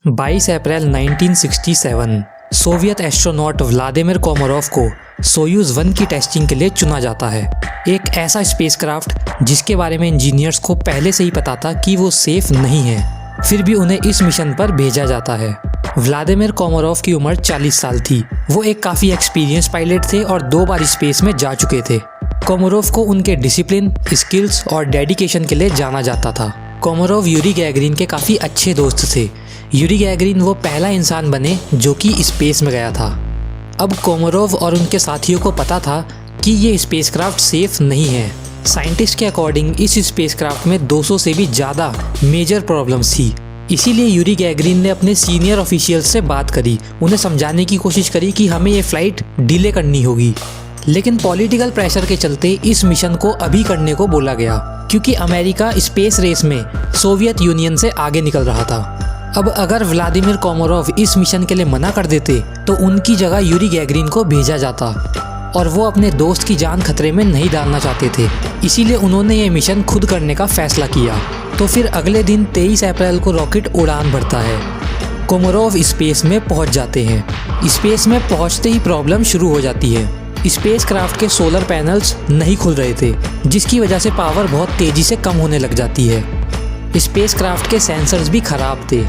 22 अप्रैल 1967 Soviet astronaut Vladimir Komarov को Soyuz 1 की testing के लिए चुना जाता है। एक ऐसा स्पेसक्राफ्ट जिसके बारे में इंजीनियर्स को पहले से ही पता था कि वो सेफ नहीं है, फिर भी उन्हें इस मिशन पर भेजा जाता है। व्लादिमीर कोमारोव की उम्र 40 साल थी। वो एक काफ़ी एक्सपीरियंस पायलट थे और 2 बार स्पेस में जा चुके थे। कोमारोव को उनके डिसिप्लिन, स्किल्स और डेडिकेशन के लिए जाना जाता था। कोमारोव यूरी गैगरिन के काफ़ी अच्छे दोस्त थे। यूरी गैगरिन वो पहला इंसान बने जो कि स्पेस में गया था। अब कोमारोव और उनके साथियों को पता था कि ये स्पेसक्राफ्ट सेफ नहीं है। साइंटिस्ट के अकॉर्डिंग इस स्पेसक्राफ्ट में 200 से भी ज़्यादा मेजर प्रॉब्लम्स थी। इसीलिए यूरी गैगरिन ने अपने सीनियर ऑफिशियल्स से बात करी, उन्हें समझाने की कोशिश करी कि हमें ये फ़्लाइट डिले करनी होगी। लेकिन पॉलिटिकल प्रेशर के चलते इस मिशन को अभी करने को बोला गया, क्योंकि अमेरिका स्पेस रेस में सोवियत यूनियन से आगे निकल रहा था। अब अगर व्लादिमीर कोमारोव इस मिशन के लिए मना कर देते तो उनकी जगह यूरी गैगरिन को भेजा जाता, और वो अपने दोस्त की जान खतरे में नहीं डालना चाहते थे। इसीलिए उन्होंने ये मिशन खुद करने का फैसला किया। तो फिर अगले दिन 23 अप्रैल को रॉकेट उड़ान भरता है। कोमारोव स्पेस में पहुंच जाते हैं। स्पेस में पहुंचते ही प्रॉब्लम शुरू हो जाती है। स्पेसक्राफ्ट के सोलर पैनल्स नहीं खुल रहे थे, जिसकी वजह से पावर बहुत तेज़ी से कम होने लग जाती है। स्पेसक्राफ्ट के सेंसर्स भी ख़राब थे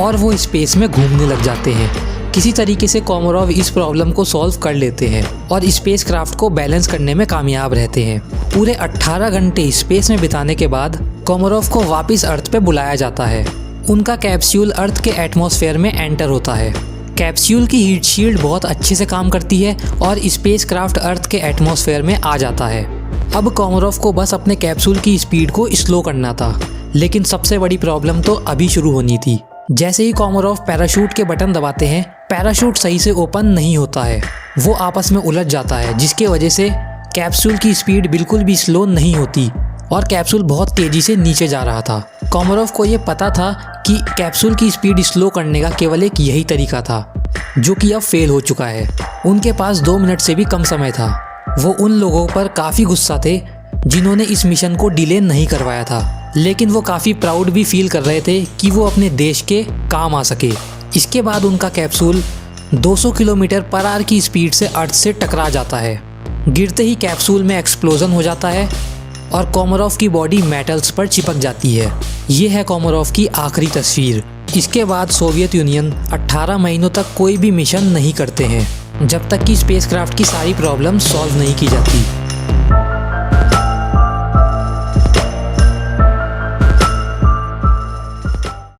और वो स्पेस में घूमने लग जाते हैं। किसी तरीके से कोमारोव इस प्रॉब्लम को सॉल्व कर लेते हैं और स्पेसक्राफ्ट को बैलेंस करने में कामयाब रहते हैं। पूरे 18 घंटे स्पेस में बिताने के बाद कोमारोव को वापस अर्थ पे बुलाया जाता है। उनका कैप्सूल अर्थ के एटमॉस्फेयर में एंटर होता है। कैप्सूल की हीट शील्ड बहुत अच्छे से काम करती है और स्पेसक्राफ्ट अर्थ के एटमॉस्फेयर में आ जाता है। अब कोमारोव को बस अपने कैप्सूल की स्पीड को स्लो करना था, लेकिन सबसे बड़ी प्रॉब्लम तो अभी शुरू होनी थी। जैसे ही कोमारोव पैराशूट के बटन दबाते हैं, पैराशूट सही से ओपन नहीं होता है। वो आपस में उलझ जाता है, जिसके वजह से कैप्सूल की स्पीड बिल्कुल भी स्लो नहीं होती और कैप्सूल बहुत तेज़ी से नीचे जा रहा था। कोमारोव को ये पता था कि कैप्सूल की स्पीड स्लो करने का केवल एक यही तरीका था, जो कि अब फेल हो चुका है। उनके पास 2 मिनट से भी कम समय था। वो उन लोगों पर काफ़ी गुस्सा थे जिन्होंने इस मिशन को डिले नहीं करवाया था, लेकिन वो काफ़ी प्राउड भी फील कर रहे थे कि वो अपने देश के काम आ सके। इसके बाद उनका कैप्सूल 200 किलोमीटर पर आवर की स्पीड से अर्थ से टकरा जाता है। गिरते ही कैप्सूल में एक्सप्लोजन हो जाता है और कोमारोव की बॉडी मेटल्स पर चिपक जाती है। ये है कोमारोव की आखिरी तस्वीर। इसके बाद सोवियत यूनियन 18 महीनों तक कोई भी मिशन नहीं करते हैं, जब तक कि स्पेसक्राफ्ट की सारी प्रॉब्लम सॉल्व नहीं की जाती।